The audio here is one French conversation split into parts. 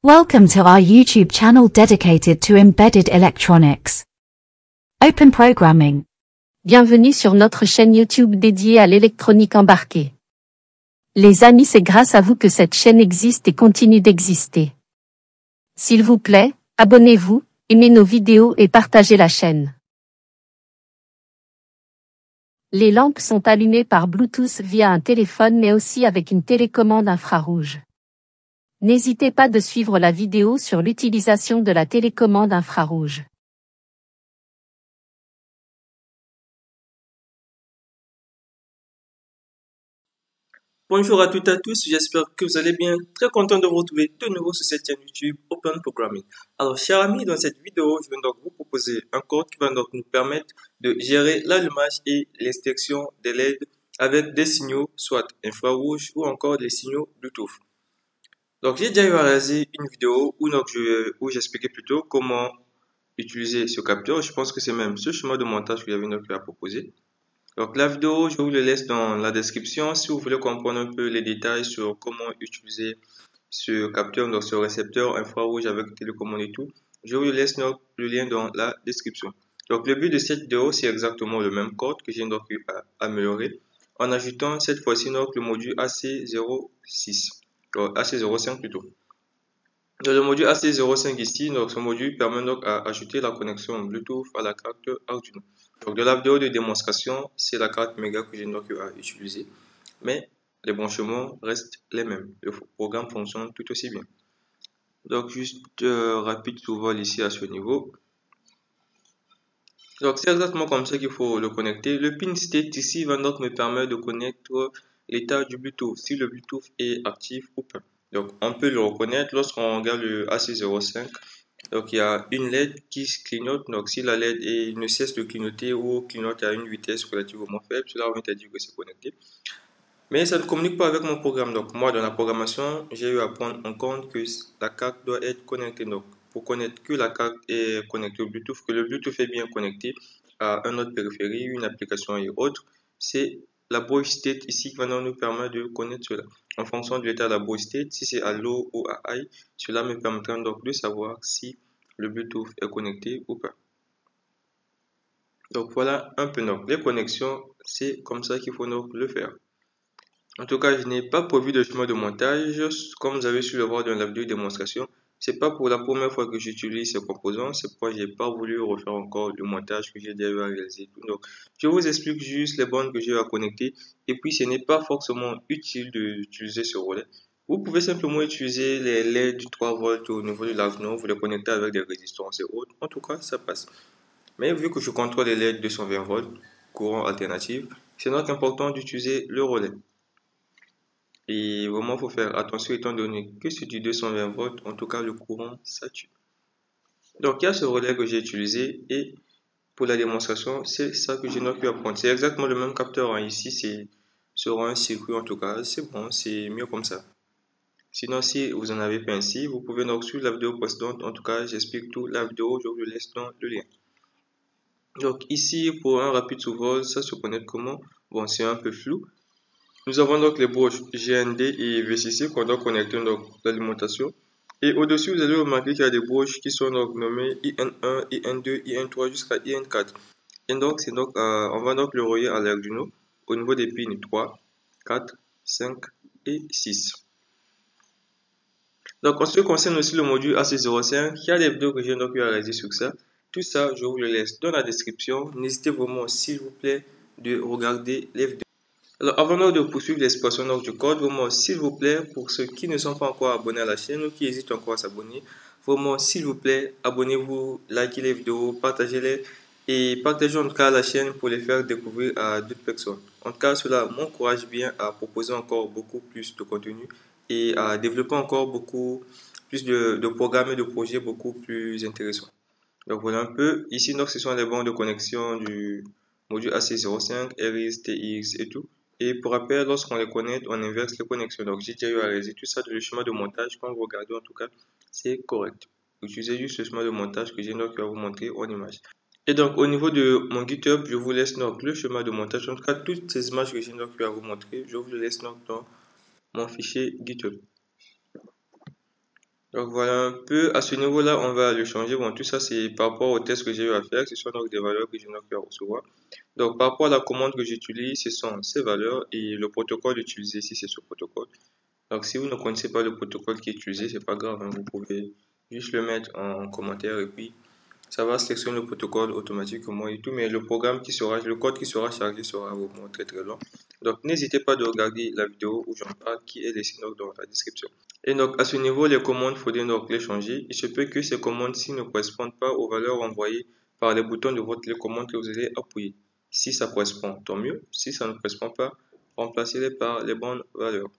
Welcome to our YouTube channel dedicated to embedded electronics. Open Programming. Bienvenue sur notre chaîne YouTube dédiée à l'électronique embarquée. Les amis, c'est grâce à vous que cette chaîne existe et continue d'exister. S'il vous plaît, abonnez-vous, aimez nos vidéos et partagez la chaîne. Les lampes sont allumées par Bluetooth via un téléphone mais aussi avec une télécommande infrarouge. N'hésitez pas de suivre la vidéo sur l'utilisation de la télécommande infrarouge. Bonjour à toutes et à tous, j'espère que vous allez bien. Très content de vous retrouver de nouveau sur cette chaîne YouTube Open Programming. Alors, chers amis, dans cette vidéo, je vais donc vous proposer un code qui va donc nous permettre de gérer l'allumage et l'extinction des LED avec des signaux, soit infrarouges ou encore des signaux Bluetooth. Donc, j'ai déjà réalisé une vidéo où j'expliquais plutôt comment utiliser ce capteur. Je pense que c'est même ce schéma de montage que j'avais donc à proposer. Donc la vidéo, je vous le laisse dans la description si vous voulez comprendre un peu les détails sur comment utiliser ce capteur, donc ce récepteur infrarouge avec télécommande et tout. Je vous laisse donc le lien dans la description. Donc le but de cette vidéo, c'est exactement le même code que j'ai donc amélioré en ajoutant cette fois-ci donc le module AC06, donc AC05 plutôt. Dans le module AC05 ici, donc ce module permet donc à ajouter la connexion Bluetooth à la carte Arduino. Donc, dans la vidéo de démonstration, c'est la carte Mega que j'ai donc à utiliser. Mais les branchements restent les mêmes. Le programme fonctionne tout aussi bien. Donc, juste rapide survol ici à ce niveau. Donc, c'est exactement comme ça qu'il faut le connecter. Le pin state ici va donc me permettre de connaître l'état du Bluetooth, si le Bluetooth est actif ou pas. Donc, on peut le reconnaître lorsqu'on regarde le AC05. Donc, il y a une LED qui clignote. Donc, si la LED ne cesse de clignoter ou clignote à une vitesse relativement faible, cela va te dire que c'est connecté. Mais ça ne communique pas avec mon programme. Donc, moi, dans la programmation, j'ai eu à prendre en compte que la carte doit être connectée. Donc, pour connaître que la carte est connectée au Bluetooth, que le Bluetooth est bien connecté à un autre périphérie, une application et autre, c'est la board state ici qui va nous permettre de connaître cela. En fonction de l'état de la board state, si c'est à low ou à high, cela me permettra donc de savoir si le Bluetooth est connecté ou pas. Donc voilà un peu donc les connexions, c'est comme ça qu'il faut donc le faire. En tout cas, je n'ai pas prévu de chemin de montage, comme vous avez su le voir dans la vidéo de démonstration. C'est pas pour la première fois que j'utilise ces composants, c'est pourquoi j'ai pas voulu refaire encore le montage que j'ai déjà réalisé. Donc, je vous explique juste les bornes que j'ai à connecter, et puis ce n'est pas forcément utile d'utiliser ce relais. Vous pouvez simplement utiliser les LED du 3 volts au niveau de l'Arduino, vous les connectez avec des résistances et autres. En tout cas, ça passe. Mais vu que je contrôle les LED 220 volts, courant alternatif, c'est donc important d'utiliser le relais. Et vraiment, il faut faire attention étant donné que c'est du 220 volts, en tout cas le courant, ça tue. Donc il y a ce relais que j'ai utilisé et pour la démonstration, c'est ça que j'ai donc pu apprendre. C'est exactement le même capteur, hein. Ici, c'est sur un circuit en tout cas, c'est bon, c'est mieux comme ça. Sinon, si vous en avez pas ainsi, vous pouvez donc suivre la vidéo précédente. En tout cas, j'explique tout la vidéo, je vous le laisse dans le lien. Donc ici, pour un rapide survol, ça se connecte comment? Bon, c'est un peu flou. Nous avons donc les broches GND et VCC qu'on doit connecter donc l'alimentation. Et au-dessus, vous allez remarquer qu'il y a des broches qui sont donc nommées IN1, IN2, IN3 jusqu'à IN4. Et donc, on va donc le relier à l'Arduino au niveau des pins 3, 4, 5 et 6. Donc, en ce qui concerne aussi le module AC05, il y a des vidéos que j'ai donc réalisées sur ça. Tout ça, je vous le laisse dans la description. N'hésitez vraiment, s'il vous plaît, de regarder les vidéos. Alors, avant de poursuivre l'expression du code, vraiment, s'il vous plaît, pour ceux qui ne sont pas encore abonnés à la chaîne ou qui hésitent encore à s'abonner, vraiment, s'il vous plaît, abonnez-vous, likez les vidéos, partagez-les et partagez en tout cas la chaîne pour les faire découvrir à d'autres personnes. En tout cas, cela m'encourage bien à proposer encore beaucoup plus de contenu et à développer encore beaucoup plus de programmes et de projets beaucoup plus intéressants. Donc voilà un peu. Ici, donc, ce sont les bandes de connexion du module AC05, RX, TX et tout. Et pour rappel, lorsqu'on les connecte, on inverse les connexions. Donc j'ai déjà eu à réaliser tout ça dans le schéma de montage. Quand vous regardez, en tout cas, c'est correct. Utilisez juste ce schéma de montage que j'ai donc à vous montrer en image. Et donc au niveau de mon GitHub, je vous laisse donc le schéma de montage. En tout cas, toutes ces images que j'ai donc à vous montrer, je vous les laisse donc dans mon fichier GitHub. Donc voilà un peu, à ce niveau-là, on va le changer. Bon, tout ça, c'est par rapport au test que j'ai eu à faire, ce sont donc des valeurs que je n'ai pu recevoir. Donc par rapport à la commande que j'utilise, ce sont ces valeurs et le protocole utilisé ici, c'est ce protocole. Donc si vous ne connaissez pas le protocole qui est utilisé, c'est pas grave, hein, vous pouvez juste le mettre en commentaire et puis ça va sélectionner le protocole automatiquement et tout, mais le code qui sera chargé sera vraiment très très long. Donc n'hésitez pas de regarder la vidéo où j'en parle qui est laissée dans la description. Et donc à ce niveau, les commandes, il faudrait donc les changer. Il se peut que ces commandes-ci ne correspondent pas aux valeurs envoyées par les boutons de votre télécommande que vous allez appuyer. Si ça correspond, tant mieux. Si ça ne correspond pas, remplacez-les par les bonnes valeurs.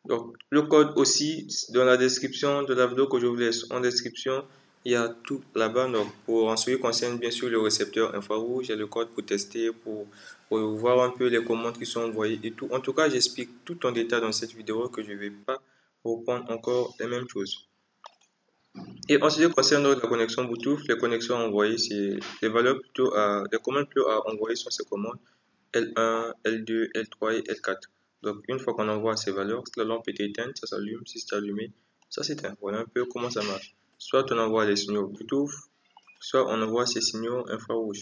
Donc, le code aussi, dans la description de la vidéo que je vous laisse en description, il y a tout là-bas. Donc, en ce qui concerne bien sûr le récepteur infrarouge, il y a le code pour tester, pour voir un peu les commandes qui sont envoyées et tout. En tout cas, j'explique tout en détail dans cette vidéo que je ne vais pas reprendre encore les mêmes choses. Et en ce qui concerne la connexion Bluetooth, les connexions envoyées, c'est les valeurs plutôt les commandes plutôt à envoyer sont ces commandes L1, L2, L3 et L4. Donc, une fois qu'on envoie ces valeurs, si la lampe est éteinte, ça s'allume. Si c'est allumé, ça s'éteint. Voilà un peu comment ça marche. Soit on envoie les signaux Bluetooth, soit on envoie ces signaux infrarouges.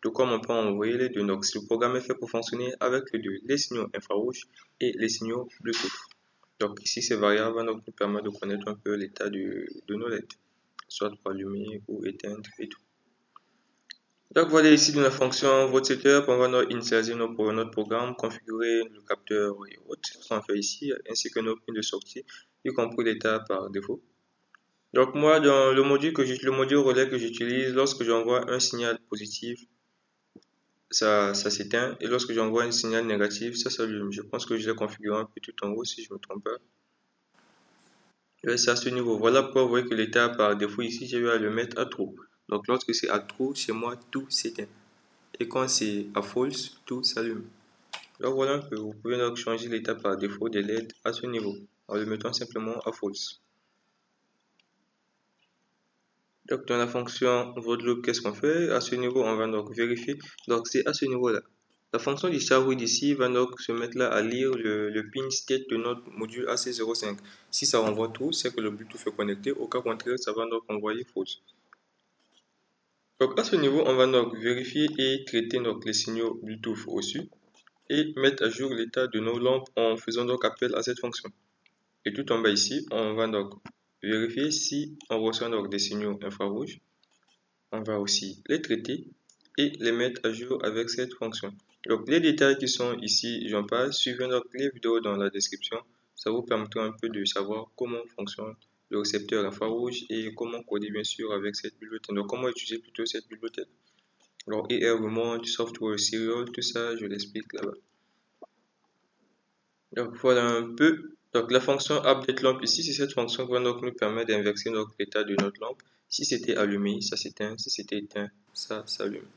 Tout comme on peut envoyer les deux. Donc, le programme est fait pour fonctionner avec les deux, les signaux infrarouges et les signaux Bluetooth. Donc, ici, ces variables vont donc nous permettre de connaître un peu l'état de nos LED, soit pour allumer ou éteindre et tout. Donc voilà ici dans la fonction votre setup, on va initialiser notre programme, configurer le capteur et autres, ce qu'on fait ici, ainsi que nos pins de sortie, y compris l'état par défaut. Donc moi dans le module relais que j'utilise, lorsque j'envoie un signal positif, ça s'éteint, et lorsque j'envoie un signal négatif, ça s'allume. Je pense que je l'ai configuré un peu tout en haut si je ne me trompe pas. C'est à ce niveau. Voilà pourquoi vous voyez que l'état par défaut ici, j'ai eu à le mettre à true. Donc lorsque c'est à true, chez moi, tout s'éteint. Et quand c'est à false, tout s'allume. Donc voilà un peu, vous pouvez donc changer l'état par défaut des LED à ce niveau, en le mettant simplement à false. Donc dans la fonction votre qu'est-ce qu'on fait? À ce niveau, on va donc vérifier. Donc c'est à ce niveau-là. La fonction du char d'ici va donc se mettre là à lire le pin state de notre module AC05. Si ça renvoie true, c'est que le Bluetooth est connecté. Au cas contraire, ça va donc envoyer false. Donc à ce niveau, on va donc vérifier et traiter donc les signaux Bluetooth au-dessus et mettre à jour l'état de nos lampes en faisant donc appel à cette fonction. Et tout en bas ici, on va donc vérifier si on reçoit donc des signaux infrarouges. On va aussi les traiter et les mettre à jour avec cette fonction. Donc les détails qui sont ici, j'en passe, suivez donc les vidéos dans la description. Ça vous permettra un peu de savoir comment fonctionne le récepteur infrarouge et comment coder bien sûr avec cette bibliothèque. Donc comment utiliser plutôt cette bibliothèque. Alors ER Remote, Software Serial, tout ça je l'explique là-bas. Donc voilà un peu. Donc la fonction update lamp ici, c'est cette fonction qui va donc nous permettre d'inverser l'état de notre lampe. Si c'était allumé, ça s'éteint. Si c'était éteint, ça s'allume.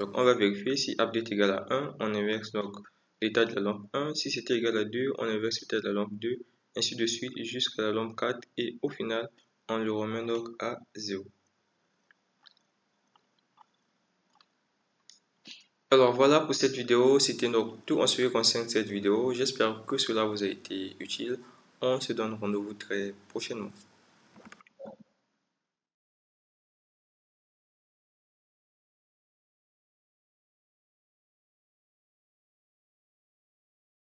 Donc on va vérifier si update égale à 1, on inverse donc l'état de la lampe 1. Si c'était égal à 2, on inverse l'état de la lampe 2, ainsi de suite jusqu'à la lampe 4 et au final, on le remet donc à 0. Alors voilà pour cette vidéo, c'était donc tout en ce qui concerne cette vidéo. J'espère que cela vous a été utile. On se donne rendez-vous très prochainement.